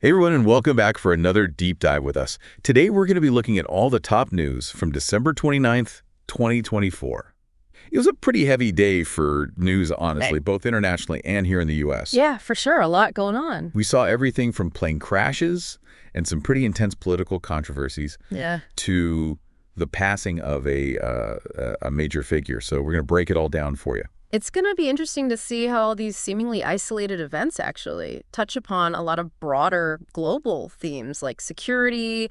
Hey everyone, and welcome back for another deep dive with us. Today we're going to be looking at all the top news from December 29th, 2024. It was a pretty heavy day for news, honestly, both internationally and here in the U.S. Yeah, for sure. A lot going on. We saw everything from plane crashes and some pretty intense political controversies Yeah. to the passing of a major figure. So we're going to break it all down for you. It's going to be interesting to see how all these seemingly isolated events actually touch upon a lot of broader global themes like security,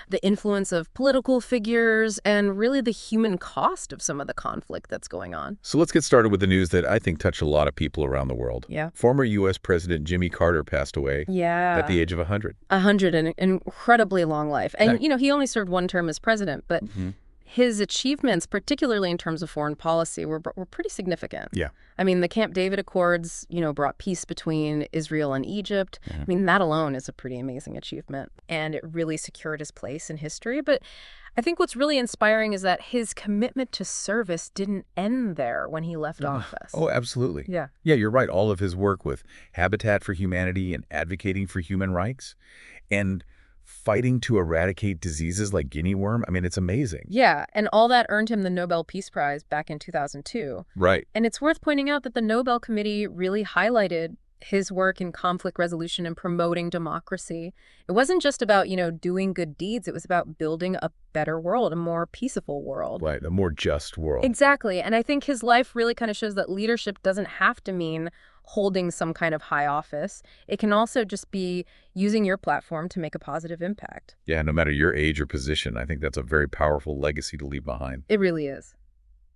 the influence of political figures, and really the human cost of some of the conflict that's going on. So let's get started with the news that I think touched a lot of people around the world. Yeah. Former U.S. President Jimmy Carter passed away at the age of 100. 100, an incredibly long life. And, he only served one term as president, but his achievements, particularly in terms of foreign policy, were pretty significant. Yeah. I mean, the Camp David Accords, brought peace between Israel and Egypt. I mean, that alone is a pretty amazing achievement. And it really secured his place in history. But I think what's really inspiring is that his commitment to service didn't end there when he left office. Oh, absolutely. Yeah. Yeah, you're right. All of his work with Habitat for Humanity and advocating for human rights and fighting to eradicate diseases like guinea worm. I mean, it's amazing. Yeah, and all that earned him the Nobel Peace Prize back in 2002. Right. And it's worth pointing out that the Nobel Committee really highlighted his work in conflict resolution and promoting democracy. It wasn't just about, doing good deeds. It was about building a better world, a more peaceful world. Right, a more just world. Exactly. And I think his life really kind of shows that leadership doesn't have to mean holding some kind of high office. It can also just be using your platform to make a positive impact. Yeah, no matter your age or position, I think that's a very powerful legacy to leave behind. It really is.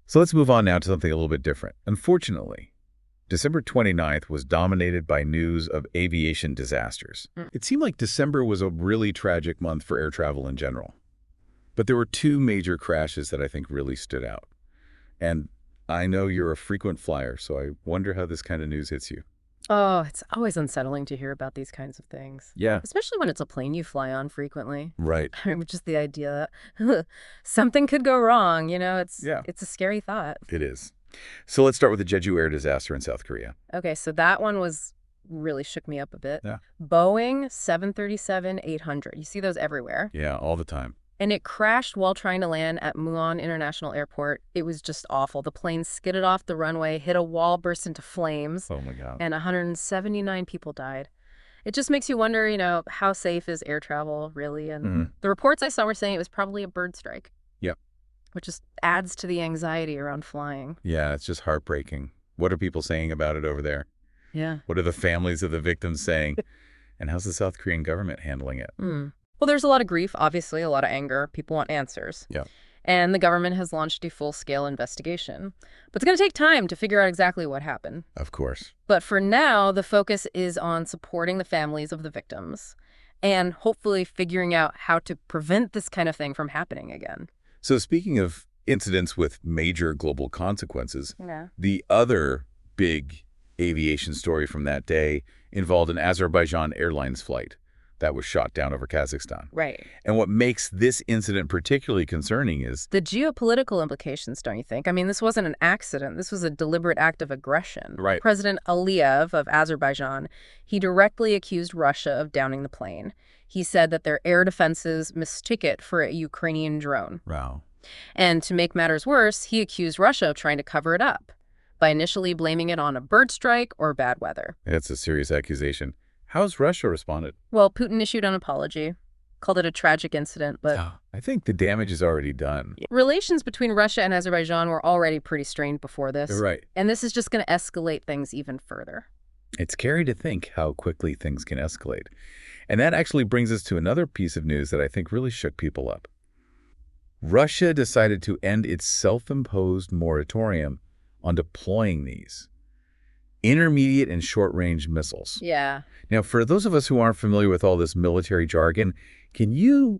So let's move on now to something a little bit different. Unfortunately, December 29th was dominated by news of aviation disasters. It seemed like December was a really tragic month for air travel in general. But there were two major crashes that I think really stood out. And I know you're a frequent flyer, so I wonder how this kind of news hits you. Oh, it's always unsettling to hear about these kinds of things. Yeah. Especially when it's a plane you fly on frequently. Right. I mean, just the idea that something could go wrong, it's a scary thought. It is. So let's start with the Jeju Air disaster in South Korea. Okay, so that one really shook me up a bit. Yeah. Boeing 737-800. You see those everywhere. Yeah, all the time. And it crashed while trying to land at Muan International Airport. It was just awful. The plane skidded off the runway, hit a wall, burst into flames. Oh, my God. And 179 people died. It just makes you wonder, how safe is air travel, really? And the reports I saw were saying it was probably a bird strike. Yep. Which just adds to the anxiety around flying. Yeah, it's just heartbreaking. What are people saying about it over there? Yeah. What are the families of the victims saying? And how's the South Korean government handling it? Well, there's a lot of grief, obviously, a lot of anger. People want answers. Yeah. And the government has launched a full-scale investigation. But it's going to take time to figure out exactly what happened. Of course. But for now, the focus is on supporting the families of the victims and hopefully figuring out how to prevent this kind of thing from happening again. So speaking of incidents with major global consequences, Yeah. the other big aviation story from that day involved an Azerbaijan Airlines flight that was shot down over Kazakhstan. Right. And what makes this incident particularly concerning is The geopolitical implications, don't you think? I mean, this wasn't an accident. This was a deliberate act of aggression. Right. President Aliyev of Azerbaijan, he directly accused Russia of downing the plane. He said that their air defenses mistook it for a Ukrainian drone. wow. And to make matters worse, he accused Russia of trying to cover it up by initially blaming it on a bird strike or bad weather. That's a serious accusation. How's Russia responded? Well, Putin issued an apology, called it a tragic incident, but I think the damage is already done. relations between Russia and Azerbaijan were already pretty strained before this. Right. And this is just going to escalate things even further. It's scary to think how quickly things can escalate. And that actually brings us to another piece of news that I think really shook people up. Russia decided to end its self-imposed moratorium on deploying these intermediate and short-range missiles. Yeah. Now, for those of us who aren't familiar with all this military jargon, can you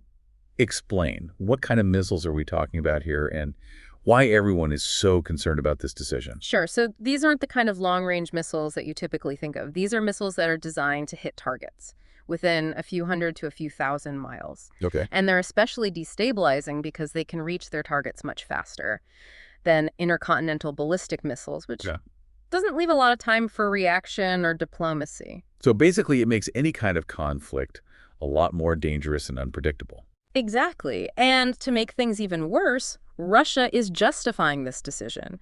explain what kind of missiles are we talking about here and why everyone is so concerned about this decision? Sure. So these aren't the kind of long-range missiles that you typically think of. These are missiles that are designed to hit targets within a few hundred to a few thousand miles. Okay. And they're especially destabilizing because they can reach their targets much faster than intercontinental ballistic missiles, which doesn't leave a lot of time for reaction or diplomacy. So basically, it makes any kind of conflict a lot more dangerous and unpredictable. Exactly. And to make things even worse, Russia is justifying this decision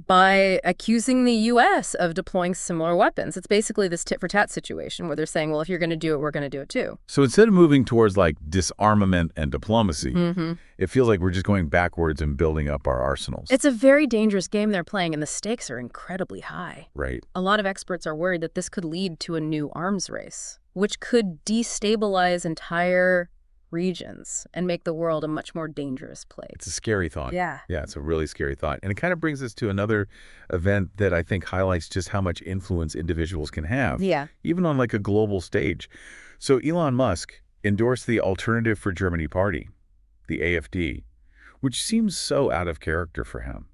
by accusing the U.S. of deploying similar weapons. It's basically this tit-for-tat situation where they're saying, well, if you're going to do it, we're going to do it too. So instead of moving towards like disarmament and diplomacy, Mm-hmm. it feels like we're just going backwards and building up our arsenals. It's a very dangerous game they're playing, and the stakes are incredibly high. Right. A lot of experts are worried that this could lead to a new arms race, which could destabilize entire regions and make the world a much more dangerous place. It's a scary thought. Yeah. Yeah, it's a really scary thought. And it kind of brings us to another event that I think highlights just how much influence individuals can have, Yeah. even on like a global stage. So Elon Musk endorsed the Alternative for Germany Party, the AfD, which seems so out of character for him.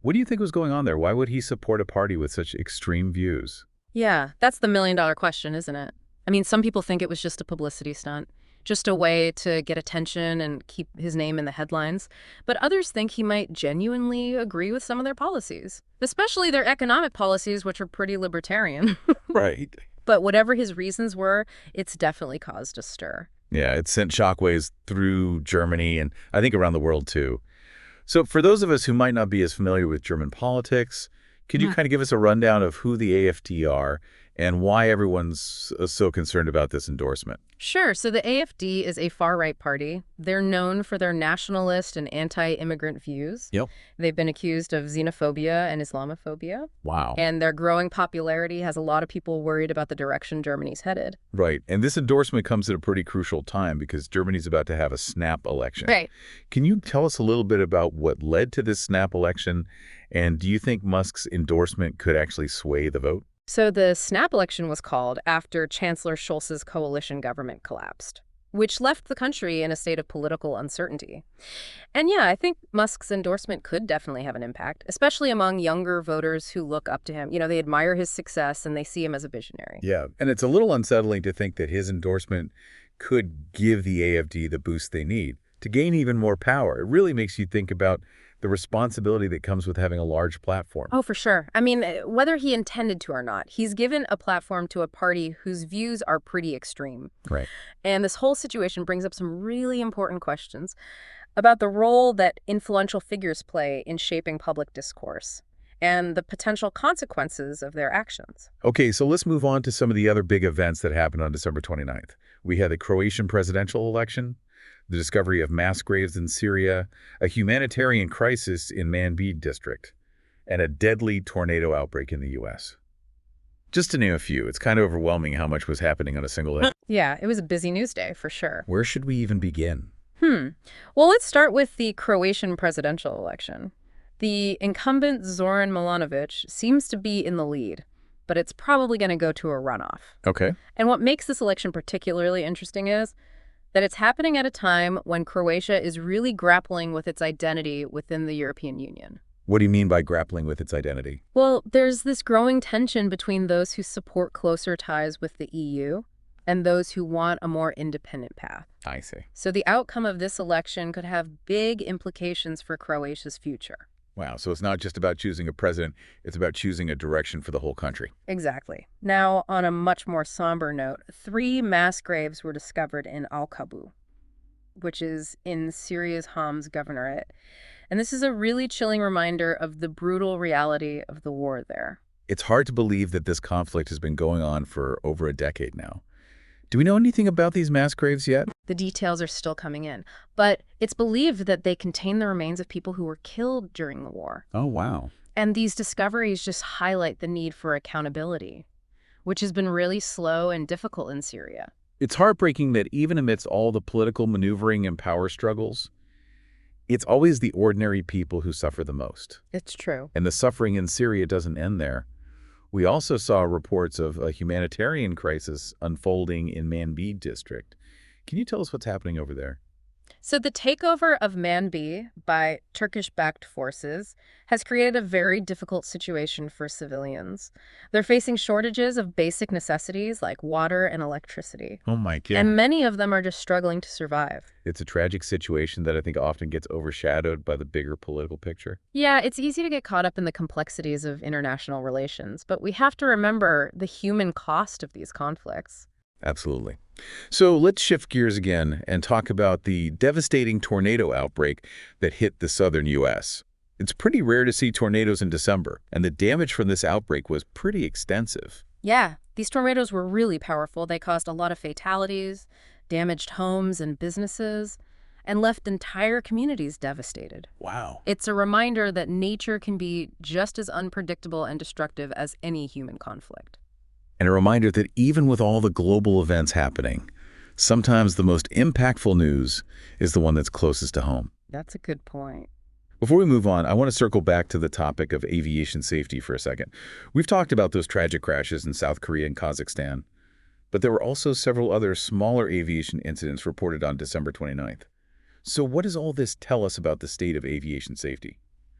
What do you think was going on there? Why would he support a party with such extreme views? Yeah, that's the million-dollar question, isn't it? I mean, some people think it was just a publicity stunt, just a way to get attention and keep his name in the headlines. But others think he might genuinely agree with some of their policies, especially their economic policies, which are pretty libertarian. Right. But whatever his reasons were, it's definitely caused a stir. Yeah, it sent shockwaves through Germany and I think around the world too. So for those of us who might not be as familiar with German politics, could you kind of give us a rundown of who the AfD are and why everyone's so concerned about this endorsement? Sure. So the AfD is a far-right party. They're known for their nationalist and anti-immigrant views. Yep. They've been accused of xenophobia and Islamophobia. Wow. And their growing popularity has a lot of people worried about the direction Germany's headed. Right. And this endorsement comes at a pretty crucial time because Germany's about to have a snap election. Right. Can you tell us a little bit about what led to this snap election? And do you think Musk's endorsement could actually sway the vote? So the snap election was called after Chancellor Scholz's coalition government collapsed, which left the country in a state of political uncertainty. And yeah, I think Musk's endorsement could definitely have an impact, especially among younger voters who look up to him. You know, they admire his success and they see him as a visionary. Yeah. And it's a little unsettling to think that his endorsement could give the AfD the boost they need to gain even more power. It really makes you think about the responsibility that comes with having a large platform. Oh, for sure. I mean, whether he intended to or not, he's given a platform to a party whose views are pretty extreme. Right. And this whole situation brings up some really important questions about the role that influential figures play in shaping public discourse and the potential consequences of their actions. Okay, so let's move on to some of the other big events that happened on December 29th. We had the Croatian presidential election, the discovery of mass graves in Syria, a humanitarian crisis in Manbij district, and a deadly tornado outbreak in the U.S. Just to name a few, it's kind of overwhelming how much was happening on a single day. Yeah, it was a busy news day for sure. Where should we even begin? Well, let's start with the Croatian presidential election. The incumbent Zoran Milanovic seems to be in the lead, but it's probably going to go to a runoff. Okay. And what makes this election particularly interesting is that it's happening at a time when Croatia is really grappling with its identity within the European Union. What do you mean by grappling with its identity? Well, there's this growing tension between those who support closer ties with the EU and those who want a more independent path. I see. So the outcome of this election could have big implications for Croatia's future. Wow, so it's not just about choosing a president, it's about choosing a direction for the whole country. Exactly. Now, on a much more somber note, 3 mass graves were discovered in Al-Kabu, which is in Syria's Homs governorate. And this is a really chilling reminder of the brutal reality of the war there. It's hard to believe that this conflict has been going on for over a decade now. Do we know anything about these mass graves yet? The details are still coming in, but it's believed that they contain the remains of people who were killed during the war. Oh, wow. And these discoveries just highlight the need for accountability, which has been really slow and difficult in Syria. It's heartbreaking that even amidst all the political maneuvering and power struggles, it's always the ordinary people who suffer the most. It's true. And the suffering in Syria doesn't end there. We also saw reports of a humanitarian crisis unfolding in Manbij district. Can you tell us what's happening over there? So the takeover of Manbij by Turkish-backed forces has created a very difficult situation for civilians. They're facing shortages of basic necessities like water and electricity. Oh my And goodness. many of them are just struggling to survive. It's a tragic situation that I think often gets overshadowed by the bigger political picture. Yeah, it's easy to get caught up in the complexities of international relations, but we have to remember the human cost of these conflicts. Absolutely. So let's shift gears again and talk about the devastating tornado outbreak that hit the southern U.S. It's pretty rare to see tornadoes in December, and the damage from this outbreak was pretty extensive. Yeah, these tornadoes were really powerful. They caused a lot of fatalities, damaged homes and businesses, and left entire communities devastated. Wow. It's a reminder that nature can be just as unpredictable and destructive as any human conflict. And a reminder that even with all the global events happening, sometimes the most impactful news is the one that's closest to home. That's a good point. Before we move on, I want to circle back to the topic of aviation safety for a second. We've talked about those tragic crashes in South Korea and Kazakhstan, but there were also several other smaller aviation incidents reported on December 29th. So what does all this tell us about the state of aviation safety?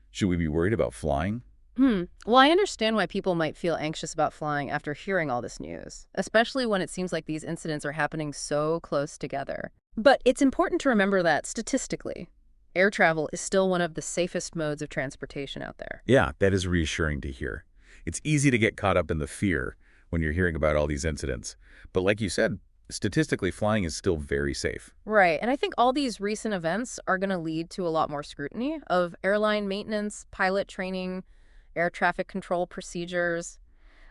Should we be worried about flying? Well, I understand why people might feel anxious about flying after hearing all this news, especially when it seems like these incidents are happening so close together. But it's important to remember that, statistically, air travel is still one of the safest modes of transportation out there. Yeah, that is reassuring to hear. It's easy to get caught up in the fear when you're hearing about all these incidents. But like you said, statistically, flying is still very safe. Right, and I think all these recent events are going to lead to a lot more scrutiny of airline maintenance, pilot training, air traffic control procedures,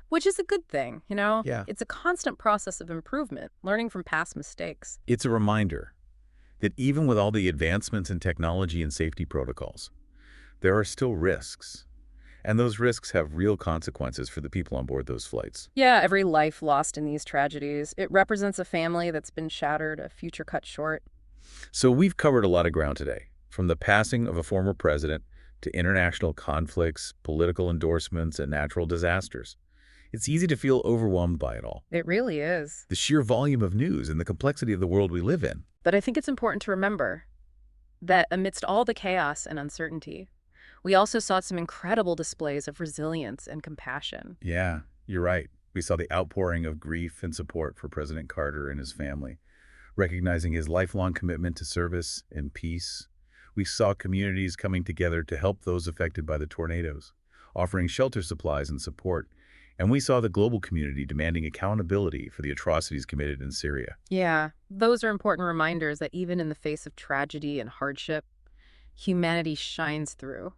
which is a good thing, you know? Yeah. It's a constant process of improvement, learning from past mistakes. It's a reminder that even with all the advancements in technology and safety protocols, there are still risks. And those risks have real consequences for the people on board those flights. Yeah, every life lost in these tragedies, it represents a family that's been shattered, a future cut short. So we've covered a lot of ground today, from the passing of a former president to international conflicts, political endorsements, and natural disasters. It's easy to feel overwhelmed by it all. It really is. The sheer volume of news and the complexity of the world we live in. But I think it's important to remember that amidst all the chaos and uncertainty, we also saw some incredible displays of resilience and compassion. Yeah, you're right. We saw the outpouring of grief and support for President Carter and his family, recognizing his lifelong commitment to service and peace. We saw communities coming together to help those affected by the tornadoes, offering shelter supplies and support. And we saw the global community demanding accountability for the atrocities committed in Syria. Yeah, those are important reminders that even in the face of tragedy and hardship, humanity shines through.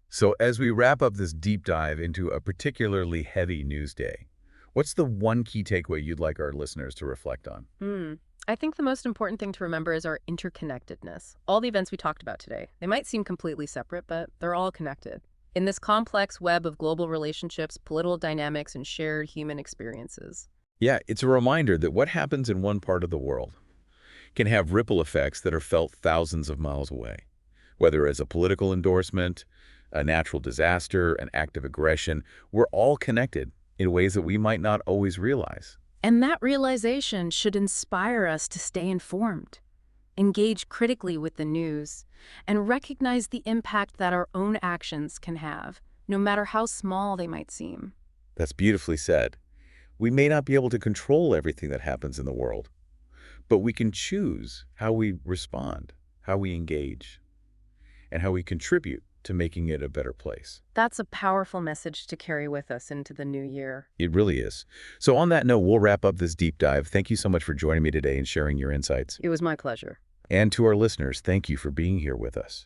So as we wrap up this deep dive into a particularly heavy news day, what's the one key takeaway you'd like our listeners to reflect on? I think the most important thing to remember is our interconnectedness. All the events we talked about today, they might seem completely separate, but they're all connected. In this complex web of global relationships, political dynamics, and shared human experiences. Yeah, it's a reminder that what happens in one part of the world can have ripple effects that are felt thousands of miles away. Whether it's a political endorsement, a natural disaster, an act of aggression, we're all connected in ways that we might not always realize. And that realization should inspire us to stay informed, engage critically with the news, and recognize the impact that our own actions can have, no matter how small they might seem. That's beautifully said. We may not be able to control everything that happens in the world, but we can choose how we respond, how we engage, and how we contribute to making it a better place. That's a powerful message to carry with us into the new year. It really is. So on that note, we'll wrap up this deep dive. Thank you so much for joining me today and sharing your insights. It was my pleasure. And to our listeners, thank you for being here with us.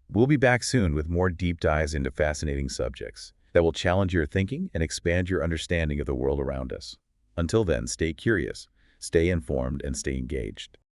We'll be back soon with more deep dives into fascinating subjects that will challenge your thinking and expand your understanding of the world around us. Until then, stay curious, stay informed, and stay engaged.